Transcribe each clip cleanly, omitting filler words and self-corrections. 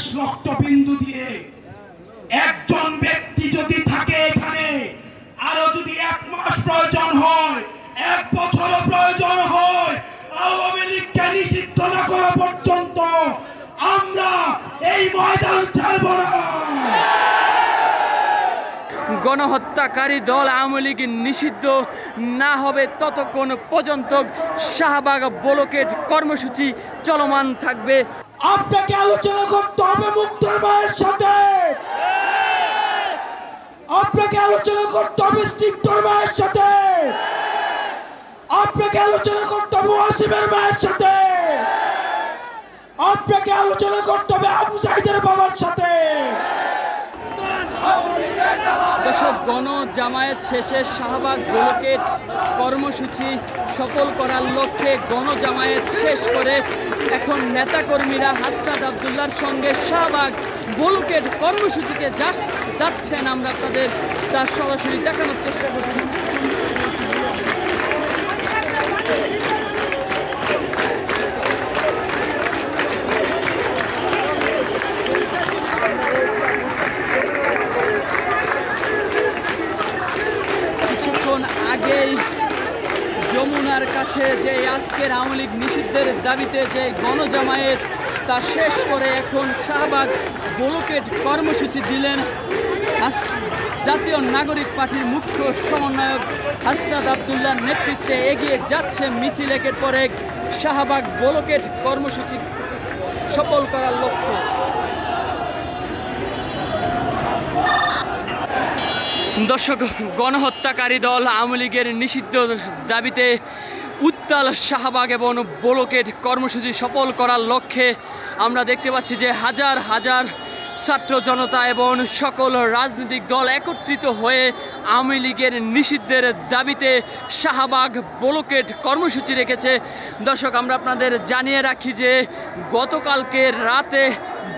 শেষ রক্তবিন্দু দিয়ে একজন ব্যক্তি যদি থাকে এখানে, আরো যদি 1 মাস প্রয়োজন হয়, 1 বছরও প্রয়োজন হয়, আওয়ামী লীগকে নিষিদ্ধ না করা পর্যন্ত আমরা এই ময়দান ছাড়ব না। গণহত্যাকারী দল আওয়ামী লীগ নিষিদ্ধ না হবে ততক্ষণ পর্যন্ত শাহবাগ ব্লকেড কর্মসূচি চলমান থাকবে। আপনাকে আলোচনা করতে হবে মুক্তার ভাইয়ের সাথে, আপনাকে আলোচনা করতে হবে স্নিগ্ধর ভাইয়ের সাথে, আপনাকে আলোচনা করতে হবে ওয়াসিমের ভাইয়ের সাথে, আপনাকে আলোচনা করতে হবে আবু সাইদের বাবার সাথে। দর্শক, গণজামায়াত শেষে শাহবাগ ব্লকেড কর্মসূচি সফল করার লক্ষ্যে গণজামায়াত শেষ করে এখন নেতাকর্মীরা হাসনাত আবদুল্লাহর সঙ্গে শাহবাগ ব্লকেড কর্মসূচিতে যাচ্ছেন। আমরা আপনাদের তার সরাসরি দেখানোর চেষ্টা করছি। আগেই যমুনার কাছে যে আজকের আওয়ামী লীগ নিষিদ্ধের দাবিতে যে গণজামায়াত তা শেষ করে এখন শাহবাগ ব্লকেড কর্মসূচি দিলেন জাতীয় নাগরিক পার্টির মুখ্য সমন্বয়ক হাসনাত আবদুল্লাহর নেতৃত্বে এগিয়ে যাচ্ছে মিছিল একের পর এক শাহবাগ ব্লকেড কর্মসূচি সফল করার লক্ষ্য। দর্শক, গণহত্যাকারী দল আওয়ামী লীগের নিষিদ্ধ দাবিতে উত্তাল শাহবাগ এবং ব্লকেড কর্মসূচি সফল করার লক্ষ্যে আমরা দেখতে পাচ্ছি যে হাজার হাজার ছাত্র জনতা এবং সকল রাজনৈতিক দল একত্রিত হয়ে আওয়ামী লীগের নিষিদ্ধের দাবিতে শাহবাগ ব্লকেড কর্মসূচি রেখেছে। দর্শক, আমরা আপনাদের জানিয়ে রাখি যে গতকালকে রাতে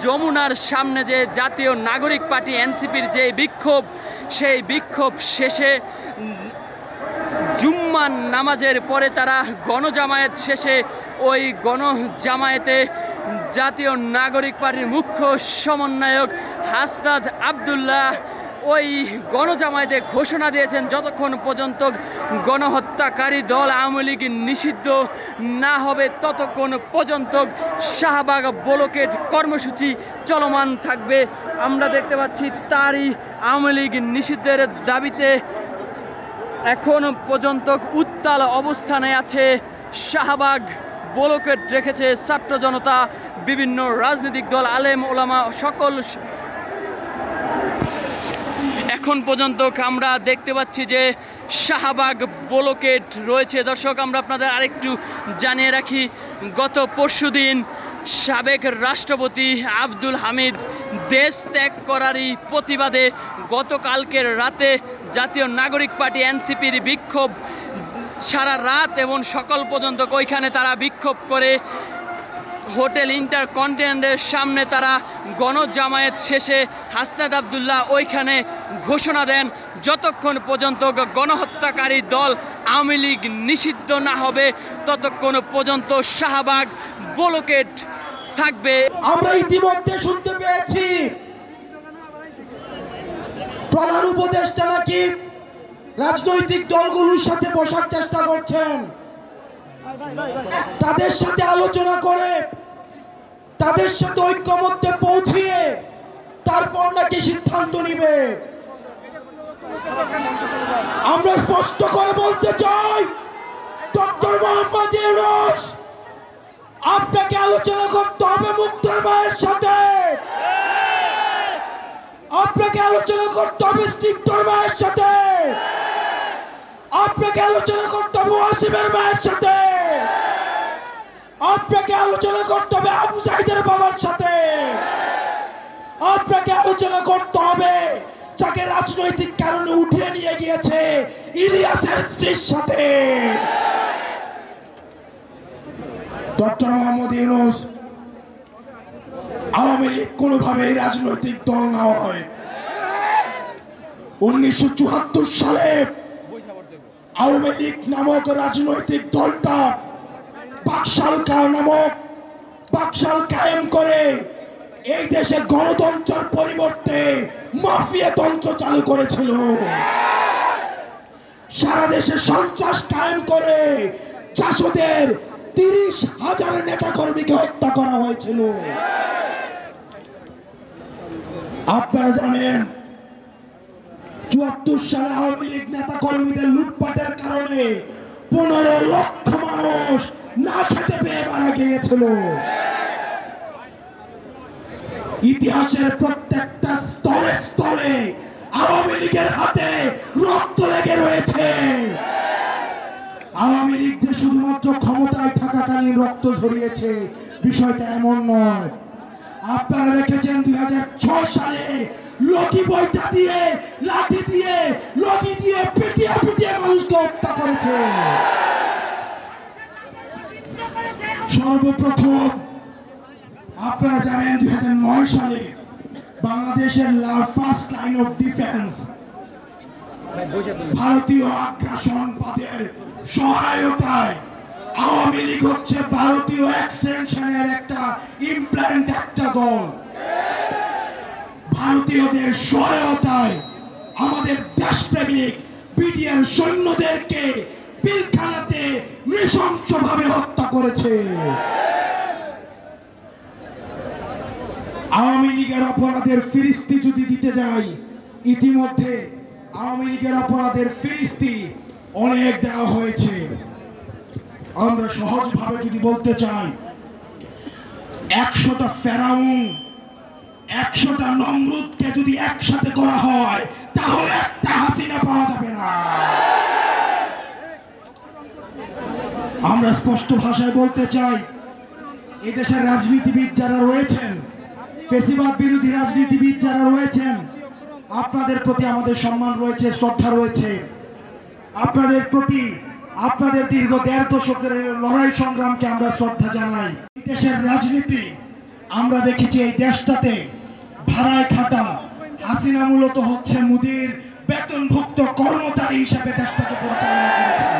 যমুনার সামনে যে জাতীয় নাগরিক পার্টি এনসিপির যে বিক্ষোভ, সেই বিক্ষোভ শেষে জুম্মার নামাজের পরে তারা গণজামায়াত শেষে ওই গণজামায়াতে জাতীয় নাগরিক পার্টির মুখ্য সমন্বয়ক হাসনাত আবদুল্লাহ ওই গণজামায়াতে ঘোষণা দিয়েছেন যতক্ষণ পর্যন্ত গণহত্যাকারী দল আওয়ামী লীগ নিষিদ্ধ না হবে ততক্ষণ পর্যন্ত শাহবাগ ব্লকেড কর্মসূচি চলমান থাকবে। আমরা দেখতে পাচ্ছি তারই আওয়ামী লীগ নিষিদ্ধের দাবিতে এখন পর্যন্ত উত্তাল অবস্থানে আছে শাহবাগ ব্লকেড রেখেছে ছাত্র জনতা, বিভিন্ন রাজনৈতিক দল, আলেম ওলামা সকল। এখন পর্যন্ত আমরা দেখতে পাচ্ছি যে শাহবাগ ব্লকেড রয়েছে। দর্শক, আমরা আপনাদের আরেকটু জানিয়ে রাখি, গত পরশুদিন সাবেক রাষ্ট্রপতি আব্দুল হামিদ দেশ ত্যাগ করারই প্রতিবাদে গতকালকের রাতে জাতীয় নাগরিক পার্টি এনসিপির বিক্ষোভ সারা রাত এবং সকাল পর্যন্ত ওইখানে তারা বিক্ষোভ করে হোটেল ইন্টারকন্টিনেন্টের সামনে তারা গণজামায়াত শেষে হাসনাত আবদুল্লাহ ওইখানে ঘোষণা দেন যতক্ষণ পর্যন্ত গণহত্যাকারী দল আওয়ামী লীগ নিষিদ্ধ না হবে ততক্ষণ পর্যন্ত শাহবাগ ব্লকেড থাকবে। আমরা ইতিমধ্যে শুনতে পেয়েছি প্রধান উপদেষ্টা নাকি রাজনৈতিক দলগুলোর সাথে বসার চেষ্টা করছেন, তাদের সাথে আলোচনা করে তাদের সাথে ঐক্যমত্যে পৌঁছিয়ে তারপর নাকি সিদ্ধান্ত নিবে। আমরা স্পষ্ট করে বলতে চাই, ডক্টর মোহাম্মদ ইউনূস, আপনাকে আলোচনা করতে হবে মুক্তার ভাইয়ের সাথে, আপনাকে আলোচনা করতে হবে স্নিগ্ধর ভাইয়ের সাথে, আপনাকে আলোচনা করতে হবে ওয়াসিমের ভাইয়ের সাথে, আপনাকে আলোচনা করতে হবে আবু সাইদের বাবার সাথে, আপনাকে আলোচনা করতে হবে যাকে রাজনৈতিক কারণে উঠিয়ে নিয়ে গিয়েছে ইলিয়াসের স্ত্রীর সাথে। ডক্টর মোহাম্মদ ইউনূস, আওয়ামী লীগ কোনোভাবেই রাজনৈতিক দল না হয়। 1974 সালে আওয়ামী লীগ নামক রাজনৈতিক দলটা বাকশাল কায়েম করে এই দেশে গণতন্ত্রের পরিবর্তে মাফিয়া তন্ত্র চালু করেছিল। সারা দেশে সন্ত্রাস কায়েম করে জাসদের 30,000 নেতা কর্মীকে হত্যা করা হয়েছিল। আপনারা জানেন 74 সালে আওয়ামী লীগ নেতা কর্মীদের লুটপাটের কারণে 15 লক্ষ মানুষ না খেতে পেয়ে মারা গিয়েছিল। ইতিহাসের প্রত্যেকটা স্তরে স্তরে আওয়ামী লীগের হাতে রক্ত লেগে রয়েছে। আওয়ামী লীগ যে শুধুমাত্র ক্ষমতায় থাকাকালীন রক্ত ঝরিয়েছে বিষয়টা এমন নয়। আপনারা দেখেছেন 2006 সালে লগি বইটা দিয়ে লাঠি দিয়ে লগি দিয়ে পিটিয়ে পিটিয়ে মানুষকে হত্যা করেছে। সর্বপ্রথম আপনারা জানেন 2009 সালে বাংলাদেশের ফার্স্ট লাইন অফ ডিফেন্স ভারতীয় আগ্রাসনবাদের সহায়তায় আওয়ামী লীগ হচ্ছে ভারতীয় এক্সটেনশনের একটা ইমপ্ল্যান্ট একটা দল। ভারতীয়দের সহায়তায় আমাদের দেশপ্রেমিক বিডিআর সৈন্যদেরকে পিলখানাতে নৃশংসভাবে হত্যা করেছে। আওয়ামী লীগের অপরাধের ফিরিস্তি যদি দিতে যাই, ইতিমধ্যে আওয়ামী লীগের অপরাধের ফিরিস্তি অনেক দেওয়া হয়েছে। আমরা সহজভাবে যদি বলতে চাই, 100টা ফেরাউন 100টা নমরুদকে যদি একসাথে করা হয় তাহলে একটা হাসিনা পাওয়া যাবে না। আমরা স্পষ্ট ভাষায় বলতে চাই, এই দেশের রাজনীতিবিদ যারা রয়েছেন, ফ্যাসিবাদ বিরোধী রাজনীতিবিদ যারা রয়েছেন, আপনাদের প্রতি আমাদের সম্মান রয়েছে, শ্রদ্ধা রয়েছে। আপনাদের প্রতি আপনাদের দীর্ঘ 1.5 দশকের লড়াই সংগ্রামকে আমরা শ্রদ্ধা জানাই। এই দেশের রাজনীতি আমরা দেখেছি, এই দেশটাতে ভাড়ায় খাটা হাসিনা মূলত হচ্ছে মোদির বেতনভুক্ত কর্মচারী হিসেবে দেশটাকে পরিচালনা করেছে।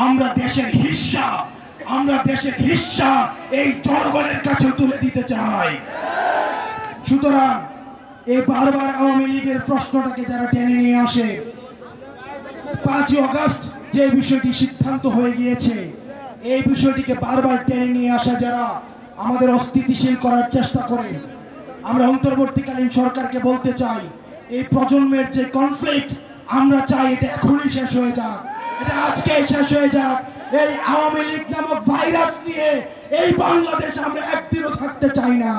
আমরা দেশের হিস্সা এই জনগণের কাছে তুলে দিতে চাই। সুতরাং এই বারবার আওয়ামী লীগের প্রশ্নটাকে যারা টেনে নিয়ে আসে, 5 আগস্ট যে বিষয়টি সিদ্ধান্ত হয়ে গিয়েছে, এই বিষয়টিকে বারবার টেনে নিয়ে আসা যারা আমাদের অস্থিতিশীল করার চেষ্টা করে, আমরা অন্তর্বর্তীকালীন সরকারকে বলতে চাই, এই প্রজন্মের যে কনফ্লিক্ট আমরা চাই এটা এখনই শেষ হয়ে যাক, এটা আজকেই শেষ হয়ে যাক। এই আওয়ামী লীগ নামক ভাইরাস নিয়ে এই বাংলাদেশ আমরা একদিনও থাকতে চাই না।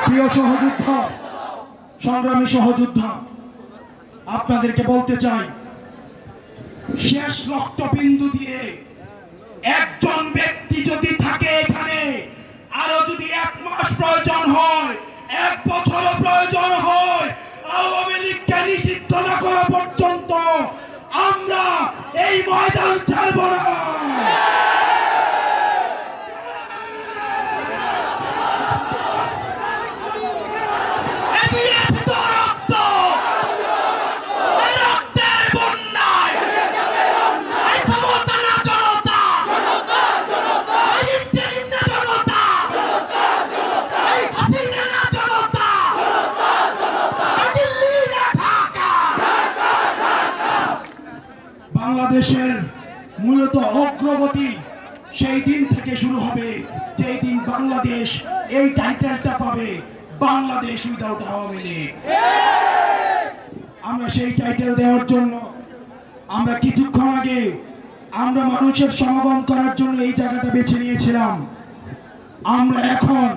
প্রিয় সহযোদ্ধা, সংগ্রামী সহযোদ্ধা, আপনাদেরকে বলতে চাই, শেষ রক্তবিন্দু দিয়ে একজন ব্যক্তি যদি থাকে এখানে, আরো যদি 1 মাস প্রয়োজন হয়, 1 বছরও প্রয়োজন হয়, আওয়ামী লীগকে নিষিদ্ধ না করা পর্যন্ত আমরা এই ময়দান ছাড়ব না। বাংলাদেশের মূলত অগ্রগতি সেই দিন থেকে শুরু হবে যেই দিন বাংলাদেশ এই টাইটেলটা পাবে, বাংলাদেশ উইদাউট আওয়ামী লীগ। আমরা সেই টাইটেল দেওয়ার জন্য আমরা কিছুক্ষণ আগে আমরা মানুষের সমাগম করার জন্য এই জায়গাটা বেছে নিয়েছিলাম। আমরা এখন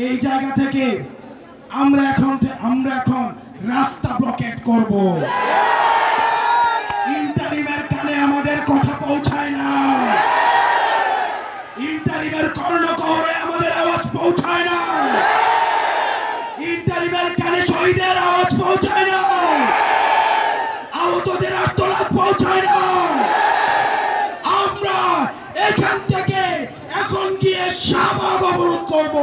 এই জায়গা থেকে আমরা এখন রাস্তা ব্লকেট করব। ইন্টারিমের কানে আমাদের কথা পৌঁছায় না, ইন্টারিমের কর্ণকহরে আমাদের আওয়াজ পৌঁছায় না, ইন্টারিমের কানে শহীদের আওয়াজ পৌঁছায় না, আহতদের আর্তনাদ পৌঁছায় না। আমরা এখান থেকে এখন গিয়ে শাহবাগ অবরোধ করব।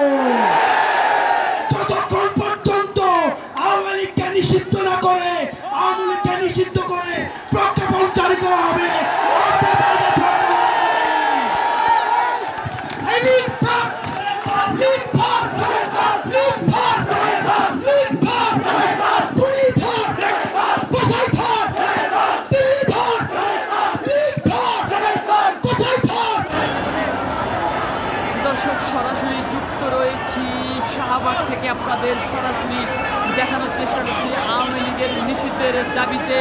যতক্ষণ পর্যন্ত আওয়ামী লীগকে নিষিদ্ধ না করে, আওয়ামী লীগকে নিষিদ্ধ করে প্রজ্ঞাপন জারি করা হবে। দর্শক, সরাসরি যুক্ত রয়েছি শাহবাগ থেকে, আপনাদের সরাসরি দেখানোর চেষ্টা করছি আওয়ামী লীগের নিষিদ্ধের দাবিতে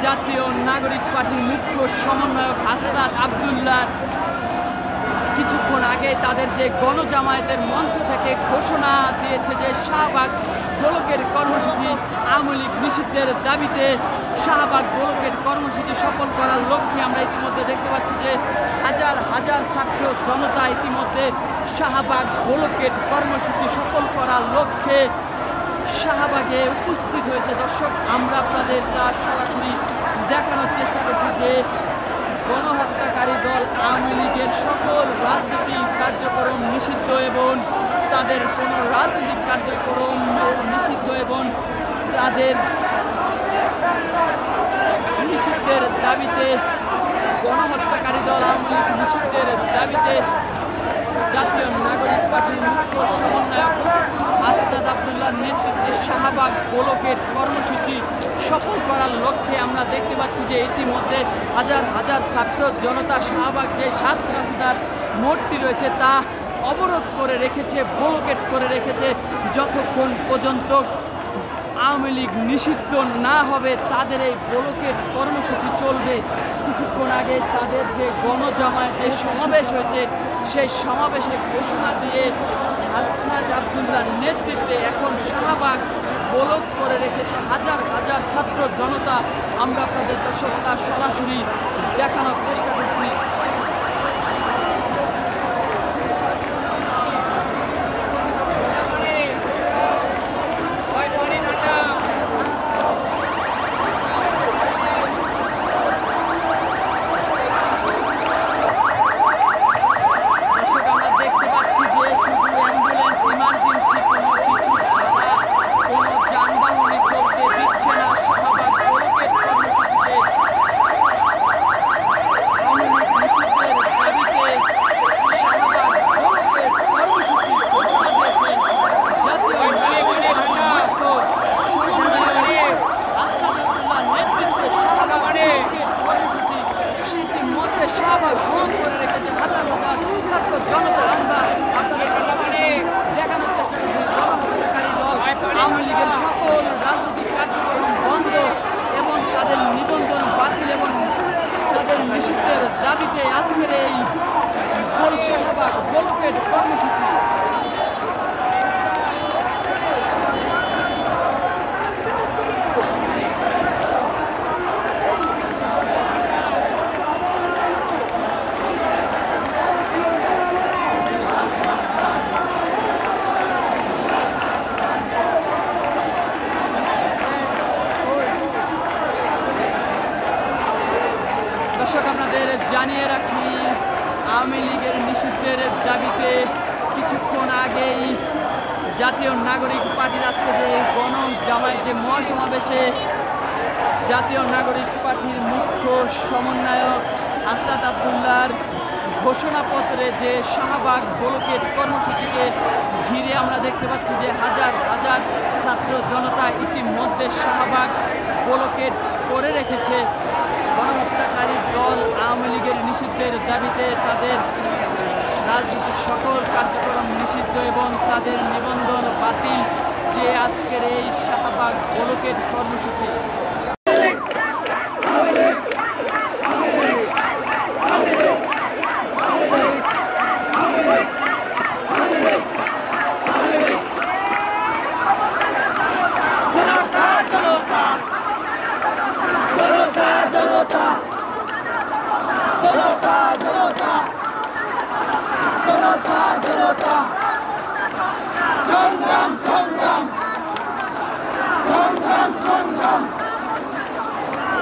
জাতীয় নাগরিক পার্টির মুখ্য সমন্বয়ক হাসনাত আব্দুল্লাহ কিছুক্ষণ আগে তাদের যে গণজামায়াতের মঞ্চ থেকে ঘোষণা দিয়েছে যে শাহবাগ ব্লকের কর্মসূচি আওয়ামী লীগ নিষিদ্ধের দাবিতে শাহবাগ ব্লকের কর্মসূচি সফল করার লক্ষ্যে আমরা ইতিমধ্যে দেখতে পাচ্ছি যে হাজার হাজার ছাত্র জনতা ইতিমধ্যে শাহবাগ ব্লকের কর্মসূচি সফল করার লক্ষ্যে শাহবাগে উপস্থিত হয়েছে। দর্শক, আমরা আপনাদের তা সরাসরি দেখানোর চেষ্টা করছি যে গণহত্যাকারী দল আওয়ামী লীগের সকল রাজনৈতিক কার্যক্রম নিষিদ্ধ এবং তাদের কোনো রাজনৈতিক কার্যক্রম নিষিদ্ধ এবং তাদের নিষিদ্ধের দাবিতে গণহত্যাকারী দল আওয়ামী লীগ নিষিদ্ধের দাবিতে জাতীয় নাগরিক পার্টির মুখ্য সমন্বয়ক হাসনাত আব্দুল্লাহর নেতৃত্বে শাহবাগ ব্লকের কর্মসূচি সফল করার লক্ষ্যে আমরা দেখতে পাচ্ছি যে ইতিমধ্যে হাজার হাজার ছাত্র জনতা শাহবাগ যে ৭ রাস্তার মোড়টি রয়েছে তা অবরোধ করে রেখেছে, ব্লকেট করে রেখেছে। যতক্ষণ পর্যন্ত আওয়ামী লীগ নিষিদ্ধ না হবে তাদের এই ব্লকেট কর্মসূচি চলবে। কিছুক্ষণ আগে তাদের যে গণজামায়াত যে সমাবেশ হয়েছে সেই সমাবেশে ঘোষণা দিয়ে হাসনাত আব্দুল্লাহর নেতৃত্বে এখন শাহবাগ ব্লক করে রেখেছে হাজার হাজার ছাত্র জনতা। আমরা আপনাদের দর্শকরা সরাসরি দেখানোর চেষ্টা করছি। শাহবাগ গ্রহণ করে রেখেছে হাজার হাজার ছাত্র জনতা। আমরা আপনাদের দেখানোর চেষ্টা করছি গণহত্যাকারী দল আওয়ামী লীগের সকল রাজনৈতিক কার্যক্রম বন্ধ এবং তাদের নিবন্ধন বাতিল এবং তাদের নিষিদ্ধের দাবিতে আজকের এই শাহবাগ ব্লকের কর্মসূচি। দর্শক, আপনাদের জানিয়ে রাখি আওয়ামী লীগের নিষিদ্ধের দাবিতে কিছুক্ষণ আগেই জাতীয় নাগরিক পার্টির আজকে যে গণজামায়াত যে মহাসমাবেশে জাতীয় নাগরিক পার্টির মুখ্য সমন্বয়ক হাসনাত আব্দুল্লাহর ঘোষণাপত্রে যে শাহবাগ ব্লকের কর্মসূচিকে ঘিরে আমরা দেখতে পাচ্ছি যে হাজার হাজার ছাত্র জনতা ইতিমধ্যে শাহবাগ ব্লকেট করে রেখেছে। গণহত্যাকারী দল আওয়ামী লীগের নিষিদ্ধের দাবিতে তাদের রাজনৈতিক সকল কার্যক্রম নিষিদ্ধ এবং তাদের নিবন্ধন বাতিল যে আজকের এই শাহবাগ ব্লকের কর্মসূচি।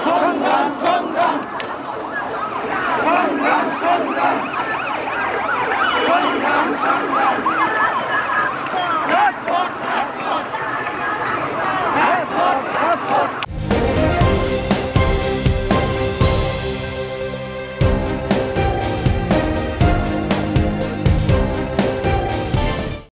সংগ্রাম